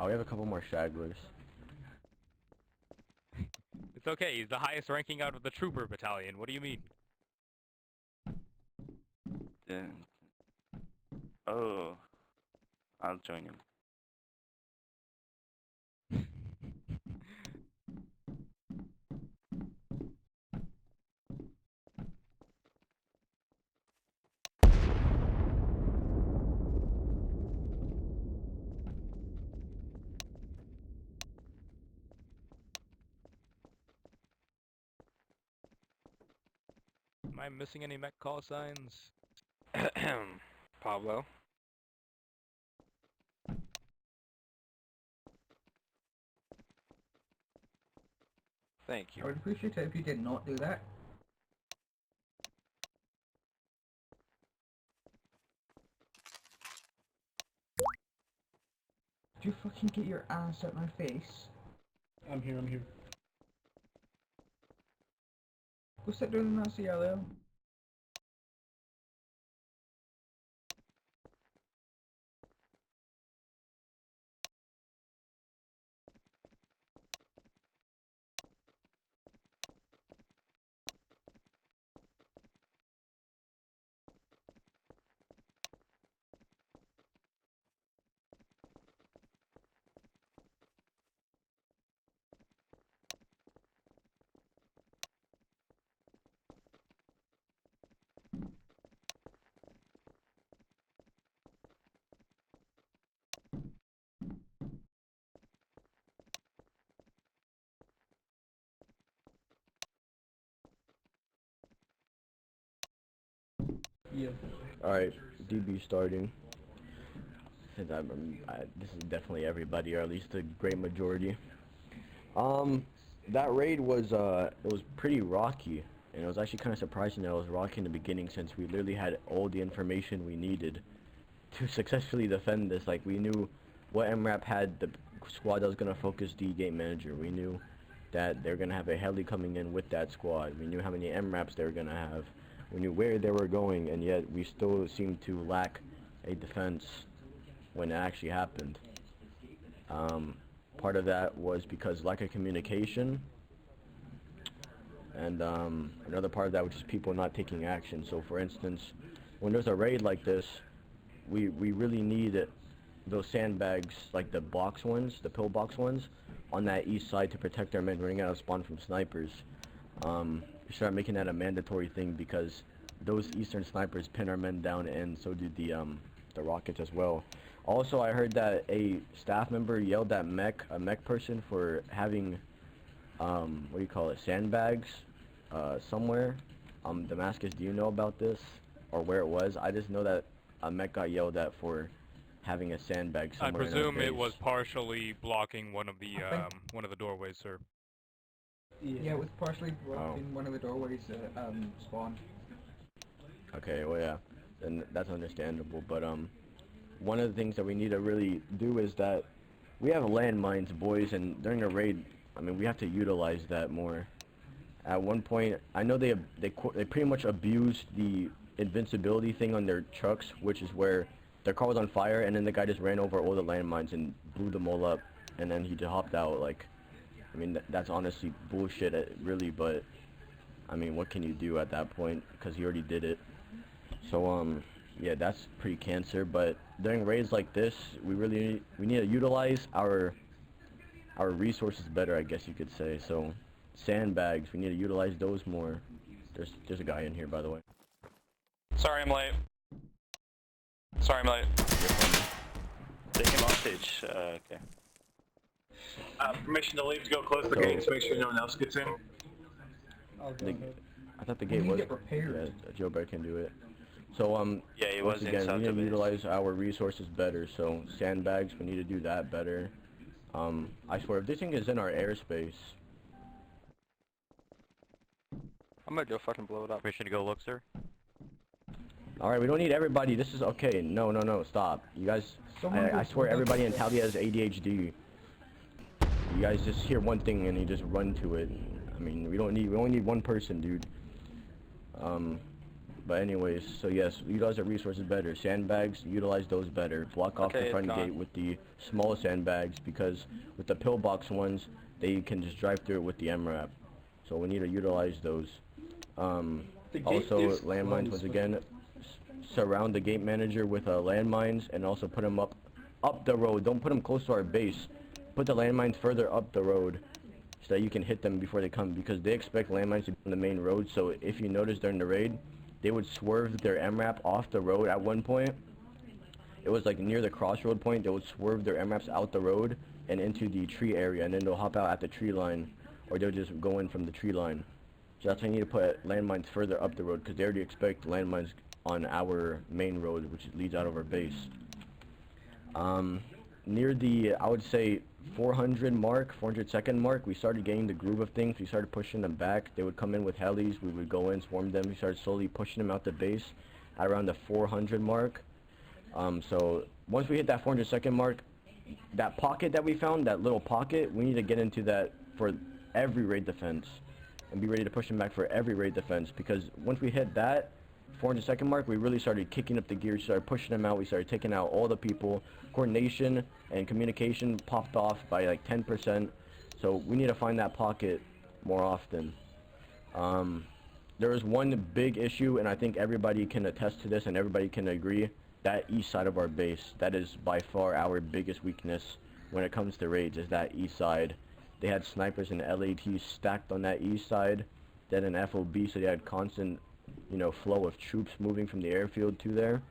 Oh, we have a couple more stragglers. It's okay, he's the highest ranking out of the trooper battalion. What do you mean? Yeah. Oh, I'll join him. Am I missing any mech call signs? Pablo. Thank I you. would appreciate it if you did not do that. Did you fucking get your ass out my face? I'm here, I'm here. Go sit down in that CLL. Yeah. Alright, DB starting. Since this is definitely everybody, or at least the great majority. That raid was, it was pretty rocky. And it was actually kind of surprising that it was rocky in the beginning, since we literally had all the information we needed to successfully defend this. Like, we knew what MRAP had the squad that was going to focus the gate manager. We knew that they're going to have a heli coming in with that squad. We knew how many MRAPs they were going to have. We knew where they were going, and yet we still seemed to lack a defense when it actually happened. Part of that was because lack of communication, and another part of that was just people not taking action. So for instance, when there's a raid like this, we really need those sandbags, like the box ones, the pillbox ones, on that east side to protect our men running out of spawn from snipers. We start making that a mandatory thing, because those eastern snipers pin our men down, and so do the rockets as well. Also, I heard that a staff member yelled at a mech person for having what do you call it, sandbags somewhere. Damascus, do you know about this, or where it was? I just know that a mech got yelled at for having a sandbag I somewhere in our presume it base. was partially blocking one of the doorways, sir. Yeah, it was partially blocking one of the doorways at spawn. Okay, well yeah, and that's understandable, but one of the things that we need to really do is that we have landmines, boys, and during a raid, I mean, we have to utilize that more. At one point, I know they pretty much abused the invincibility thing on their trucks, which is where their car was on fire, and then the guy just ran over all the landmines and blew them all up, and then he just hopped out. Like, I mean, that's honestly bullshit, really, but I mean, what can you do at that point, because he already did it. So yeah, that's pretty cancer. But during raids like this, we need to utilize our resources better, I guess you could say. So sandbags, we need to utilize those more. There's a guy in here, by the way. Sorry I'm late. Sorry I'm late. Take him hostage. Okay. Permission to leave to go close the So- gates, make sure no one else gets in. I'll go The- ahead. I thought the We gate need was. it repaired. Yeah, Joe Bear can do it. So Yeah, he once was again, inside we the need to base. utilize our resources better. So sandbags, we need to do that better. I swear, if this thing is in our airspace, I'm gonna go fucking blow it up. Permission to go look, sir? alright, we don't need everybody. This is okay. No, stop. You guys, I swear, everybody in Talia has ADHD. You guys just hear one thing and you just run to it. I mean, we only need one person, dude. But anyways, so yes, utilize the resources better. Sandbags, utilize those better. Block off Okay, the front it's gone. gate with the small sandbags because with the pillbox ones, they can just drive through it with the MRAP. So we need to utilize those. The gate Also, is landmines closed, once but- again. Surround the gate manager with landmines and also put them up the road. Don't put them close to our base. Put the landmines further up the road so that you can hit them before they come because they expect landmines to be on the main road. So if you notice during the raid, they would swerve their MRAP off the road at one point. It was like near the crossroad point. They would swerve their MRAPs out the road and into the tree area, and then they'll hop out at the tree line, or they'll just go in from the tree line. So that's why you need to put landmines further up the road because they already expect landmines on our main road, which leads out of our base. Near the, I would say, 400 mark, 400-second mark, we started getting the groove of things. We started pushing them back. They would come in with helis. We would go in, swarm them. We started slowly pushing them out the base at around the 400 mark. So once we hit that 400-second mark, that pocket that we found, that little pocket, we need to get into that for every raid defense and be ready to push them back for every raid defense because once we hit that 400-second mark, we really started kicking up the gear, started pushing them out, we started taking out all the people. Coordination and communication popped off by like 10%, so we need to find that pocket more often. There is one big issue, and I think everybody can attest to this and everybody can agree, that east side of our base, that is by far our biggest weakness when it comes to raids, is that east side. They had snipers and LATs stacked on that east side, then an FOB, so they had constant, you know, flow of troops moving from the airfield to there.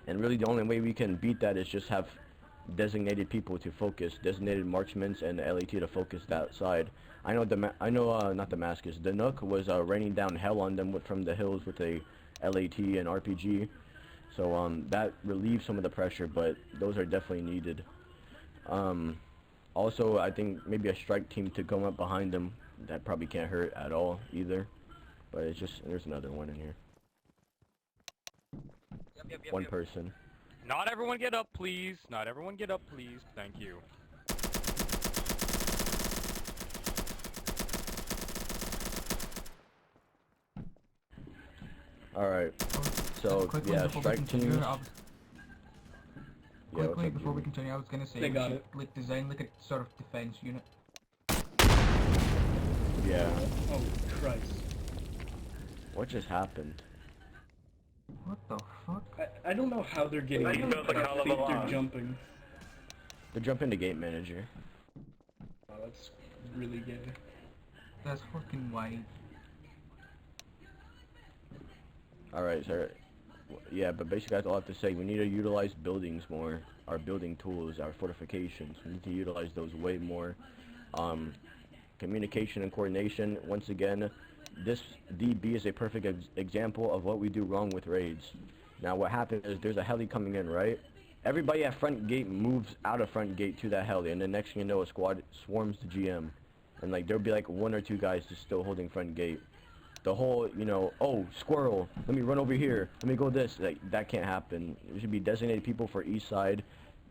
And really the only way we can beat that is just have designated people to focus, designated marksmen and LAT to focus that side. I know not Damascus, the Nook was raining down hell on them from the hills with a LAT and RPG. So that relieves some of the pressure, but those are definitely needed. Also, I think maybe a strike team to come up behind them, that probably can't hurt at all either. But it's just, there's another one in here. One person. Not everyone get up, please. Not everyone get up, please. Thank you. Alright, so Quickly, yeah, before we strike continue, teams. I was- Yeah, what's Quickly, up, before we Jimmy? continue, I was gonna say They we got should, it. like, design like a sort of defense unit. Yeah, Oh, Christ. what just happened? What the fuck? I don't know how they're getting I in, built but a I hell of a think they're lot. jumping. They're jumping to gate manager. Oh, that's really gay. That's fucking white. Alright, so yeah, but basically that's all I have to say. We need to utilize buildings more. Our building tools, our fortifications. We need to utilize those way more. Communication and coordination. Once again, this DB is a perfect example of what we do wrong with raids. Now what happens is there's a heli coming in, right? Everybody at front gate moves out of front gate to that heli, and the next thing you know, a squad swarms the GM. And like there'll be like one or two guys just still holding front gate. The whole, you know, oh, squirrel, let me run over here, let me go this, like, that can't happen. There should be designated people for east side,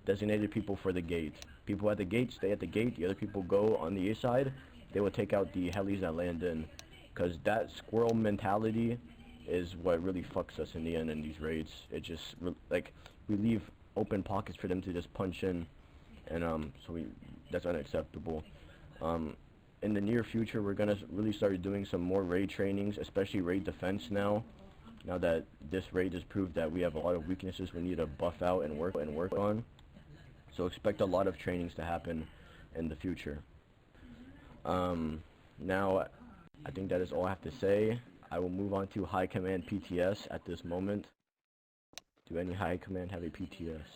designated people for the gate. People at the gate stay at the gate, the other people go on the east side, they will take out the helis that land in. Because that squirrel mentality is what really fucks us in the end in these raids. It just, like, we leave open pockets for them to just punch in, and that's unacceptable. In the near future, we're gonna really start doing some more raid trainings, especially raid defense now. Now that this raid has proved that we have a lot of weaknesses we need to buff out and work on. So expect a lot of trainings to happen in the future. Now, I think that is all I have to say. I will move on to High Command PTS at this moment. Do any High Command have a PTS?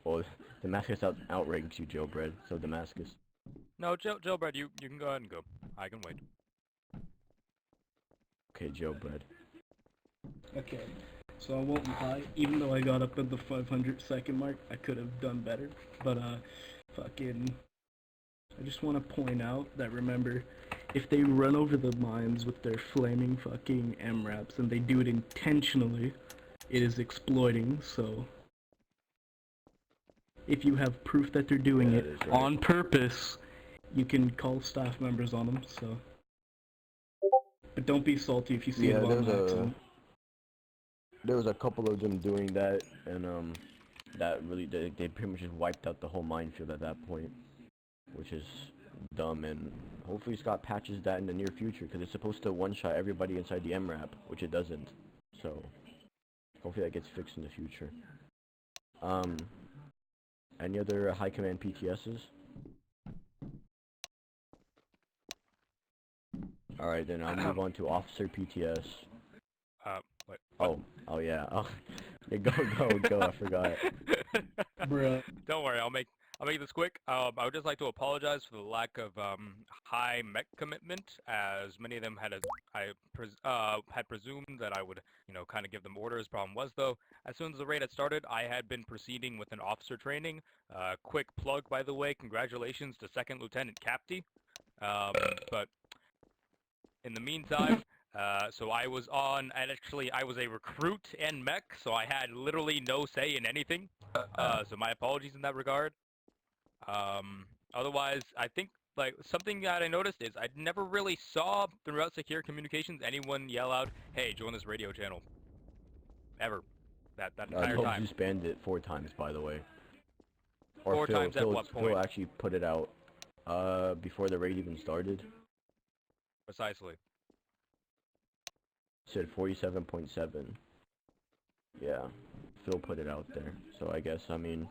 Well, Damascus outranks you, Jailbread, so Damascus. No, Jailbread, you can go ahead and go. I can wait. Okay, Jailbread. Okay, so I won't lie, even though I got up at the 500-second mark, I could have done better, but I just want to point out that, remember, if they run over the mines with their flaming fucking MRAPs and they do it intentionally, it is exploiting, so if you have proof that they're doing Yeah, it that is right. on purpose, you can call staff members on them. So, but don't be salty if you see Yeah, them on accident. there was a couple of them doing that, and that really they pretty much just wiped out the whole minefield at that point, which is dumb. And hopefully Scott patches that in the near future, because it's supposed to one-shot everybody inside the MRAP, which it doesn't. So hopefully that gets fixed in the future. Any other high command PTSs? Alright, then I'll move on to officer PTS. What? Oh yeah. Oh, yeah, go, I forgot. Bruh. Don't worry, I'll make this quick. I would just like to apologize for the lack of high mech commitment, as many of them had presumed that I would, kind of give them orders. Problem was, though, as soon as the raid had started, I had been proceeding with an officer training. Quick plug, by the way, congratulations to Second Lieutenant Capty. But in the meantime, so I was on, and actually I was a recruit and mech, so I had literally no say in anything. So my apologies in that regard. Otherwise, I think, like, something that I noticed is I never really saw throughout secure communications anyone yell out, "Hey, join this radio channel." Ever. That entire Hope time. you spanned it 4 times, by the way. Or 4 times at what point? Phil actually put it out, before the raid even started. Precisely. Said 47.7. Yeah, Phil put it out there. So I guess, I mean,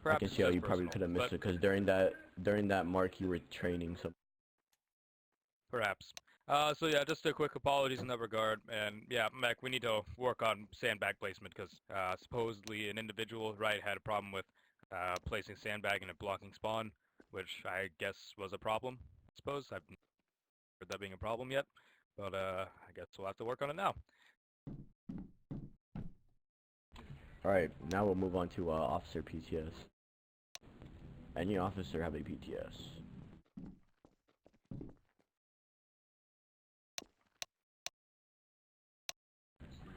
Perhaps I can it's see how just you probably personal, could have missed but it, because during that mark you were training. So perhaps. So yeah, just a quick apologies in that regard, and yeah, Mech, we need to work on sandbag placement, because supposedly an individual, right, had a problem with placing sandbag and it blocking spawn, which I guess was a problem, I suppose. I've not heard that being a problem yet, but I guess we'll have to work on it now. alright, now we'll move on to officer PTS. Any officer have a PTS?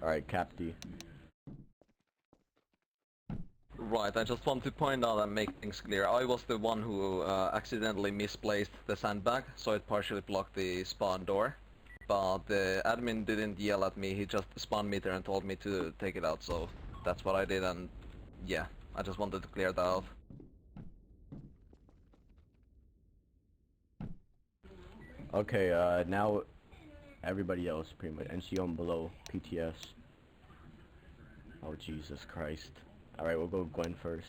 Alright, Capty. Right, I just want to point out and make things clear. I was the one who accidentally misplaced the sandbag, so it partially blocked the spawn door. But the admin didn't yell at me, he just spawned me there and told me to take it out, so that's what I did, and yeah, I just wanted to clear that out. Okay, now everybody else pretty much. NCO and below, PTS. Oh Jesus Christ. Alright, we'll go Gwen first.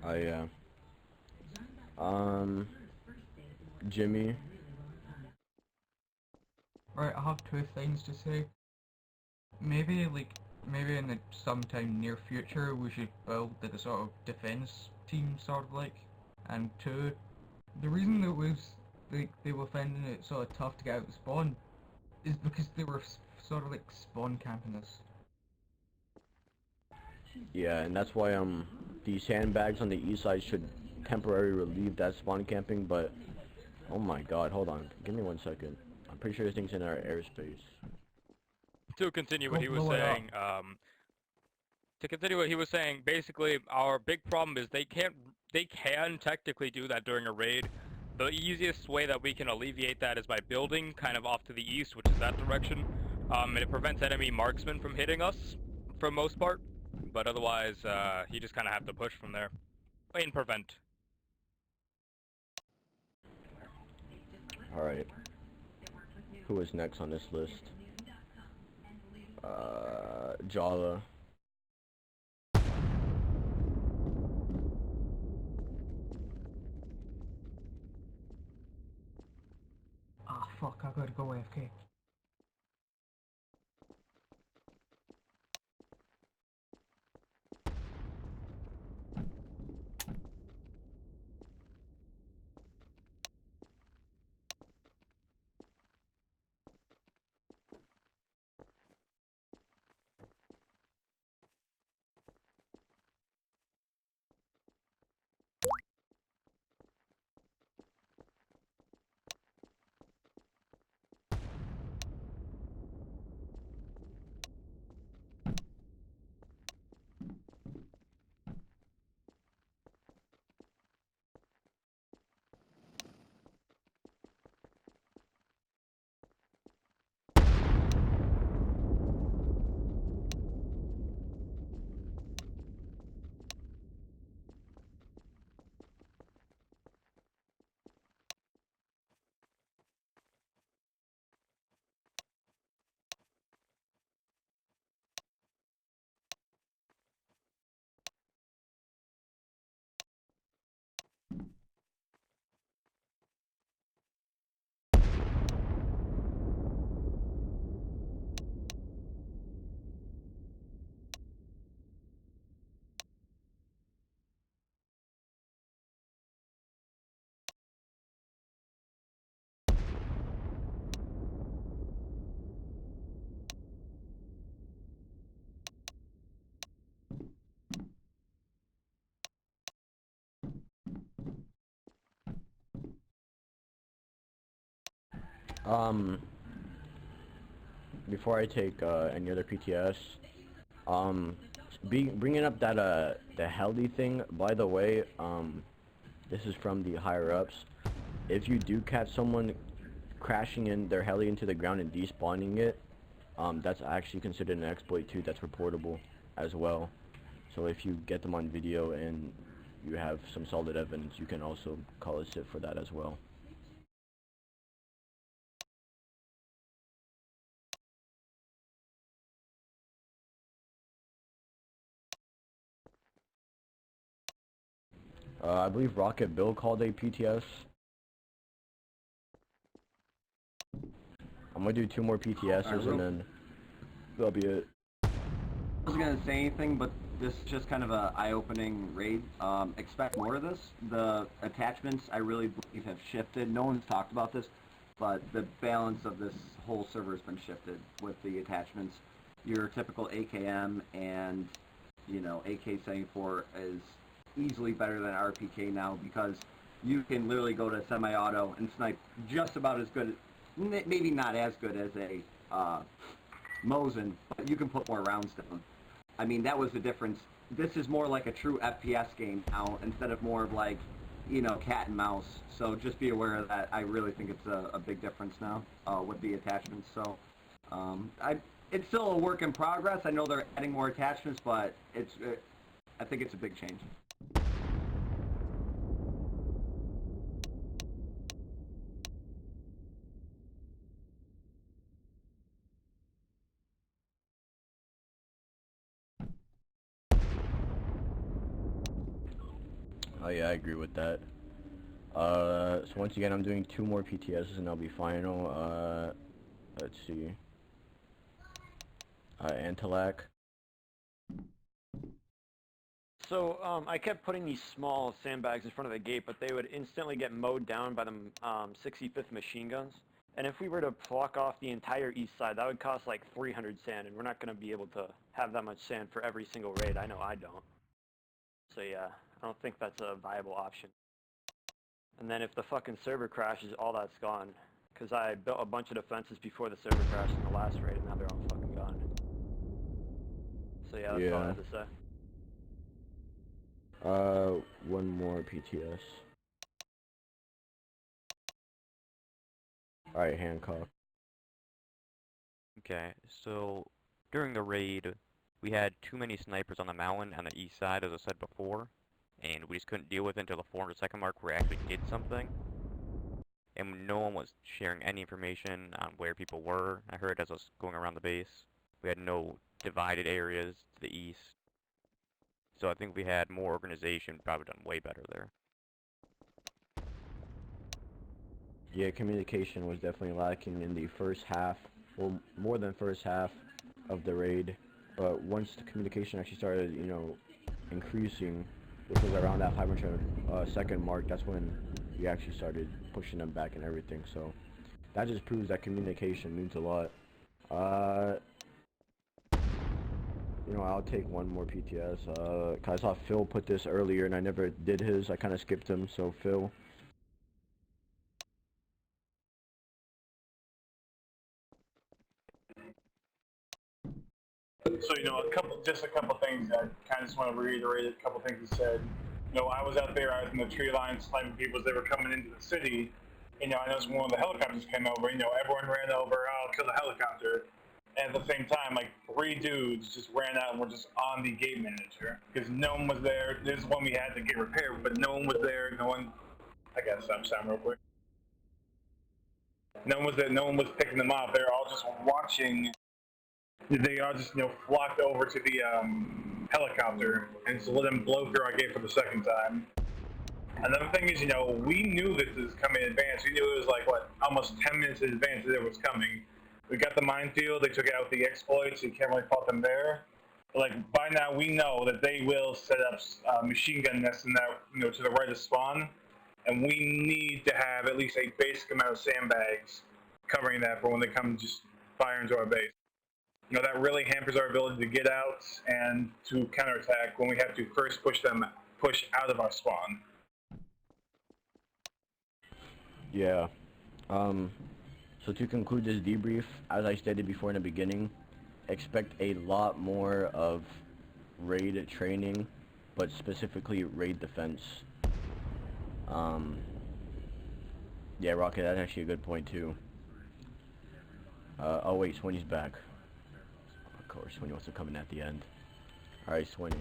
Oh yeah. Jimmy. Right, I have 2 things to say. Maybe in the sometime near future we should build like a sort of defense team, sort of like. And 2, the reason that they were finding it sort of tough to get out of spawn is because they were sort of like spawn camping us. Yeah, and that's why the sandbags on the east side should temporarily relieve that spawn camping, but oh my god, hold on. Give me 1 second. I'm pretty sure this thing's in our airspace. To continue what he was saying, basically our big problem is they can technically do that during a raid. The easiest way that we can alleviate that is by building kind of off to the east, which is that direction, and it prevents enemy marksmen from hitting us for most part, but otherwise you just kind of have to push from there and prevent. Alright. Who is next on this list? Jala. fuck, I gotta go AFK. Before I take any other PTS, bringing up that the heli thing. By the way, this is from the higher ups. If you do catch someone crashing in their heli into the ground and despawning it, that's actually considered an exploit too. That's reportable as well. So if you get them on video and you have some solid evidence, you can also call a SIF for that as well. I believe Rocket Bill called a PTS. I'm gonna do 2 more PTSs and then that'll be it. I wasn't gonna say anything, but this is just kind of a eye-opening raid. Expect more of this. The attachments, I really believe, have shifted. No one's talked about this, but the balance of this whole server has been shifted with the attachments. Your typical AKM and, you know, AK-74 is easily better than RPK now because you can literally go to semi-auto and snipe just about as good, maybe not as good as a Mosin, but you can put more rounds down. I mean, that was the difference. This is more like a true FPS game now instead of more of like, you know, cat and mouse. So just be aware of that. I really think it's a big difference now with the attachments. So it's still a work in progress. I know they're adding more attachments, but I think it's a big change. Oh yeah, I agree with that. So once again, I'm doing 2 more PTSs and I'll be final. Let's see. Antilac. So, I kept putting these small sandbags in front of the gate, but they would instantly get mowed down by the 65th machine guns. And if we were to block off the entire east side, that would cost like 300 sand, and we're not going to be able to have that much sand for every single raid. I know I don't. So yeah, I don't think that's a viable option. And then if the fucking server crashes, all that's gone. Because I built a bunch of defenses before the server crashed in the last raid, and now they're all fucking gone. So yeah, that's all I have to say. 1 more PTS. Alright, Hancock. Okay, so during the raid, we had too many snipers on the mountain on the east side, as I said before, and we just couldn't deal with it until the 400-second mark where we actually did something. And no one was sharing any information on where people were. I heard as I was going around the base, we had no divided areas to the east. So I think we had more organization, probably done way better there. Yeah, communication was definitely lacking in the first half, or more than first half of the raid. But once the communication actually started, you know, increasing, which was around that 500 second mark, that's when we actually started pushing them back and everything. So that just proves that communication means a lot. You know, I'll take one more PTS. 'Cause I saw Phil put this earlier and I never did his. I kind of skipped him. So Phil. So, you know, just a couple things. I kind of just want to reiterate a couple things you said. You know, I was out there, I was in the tree line sniping people as they were coming into the city. You know, I noticed when one of the helicopters came over, you know, everyone ran over, oh, kill the helicopter. And at the same time, like 3 dudes just ran out and were just on the gate manager. Because no one was there. There's one we had to get repaired, but no one was there. No one, I gotta stop sound real quick. No one was there, no one was picking them up. They were all just watching. They all just, you know, flocked over to the helicopter and just let them blow through our gate for the second time. Another thing is, you know, we knew this was coming in advance. We knew it was like, what, almost 10 minutes in advance that it was coming. We got the minefield, they took out the exploits, so you can't really fault them there. But, like, by now we know that they will set up machine gun nests in that, you know, to the right of spawn. And we need to have at least a basic amount of sandbags covering that for when they come just fire into our base. You know, that really hampers our ability to get out and to counterattack when we have to first push out of our spawn. Yeah. So to conclude this debrief, as I stated before in the beginning, expect a lot more of raid training, but specifically raid defense. Yeah, Rocket, that's actually a good point too. Oh wait, Swinny's back. Of course, Swinny wants to come in at the end. Alright, Swinny.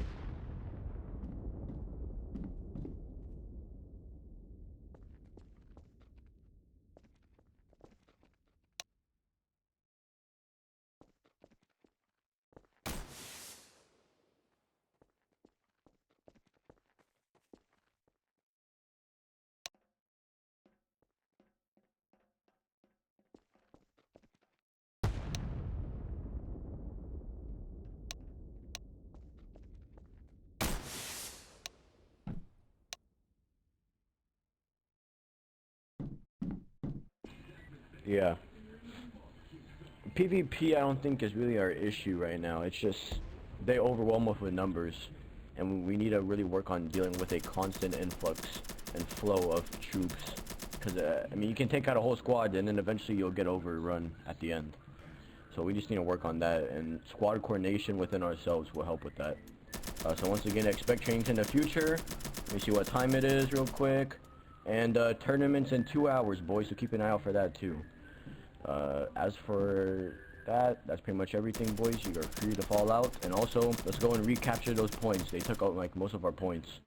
Yeah. PvP I don't think is really our issue right now. It's just they overwhelm us with numbers, and we need to really work on dealing with a constant influx and flow of troops. Because I mean, you can take out a whole squad and then eventually you'll get overrun at the end. So we just need to work on that, and squad coordination within ourselves will help with that. So once again, expect change in the future. Let me see what time it is real quick. And tournaments in 2 hours, boys, so keep an eye out for that too. As for that, that's pretty much everything, boys. You are free to fall out. And also, let's go and recapture those points. They took out like most of our points.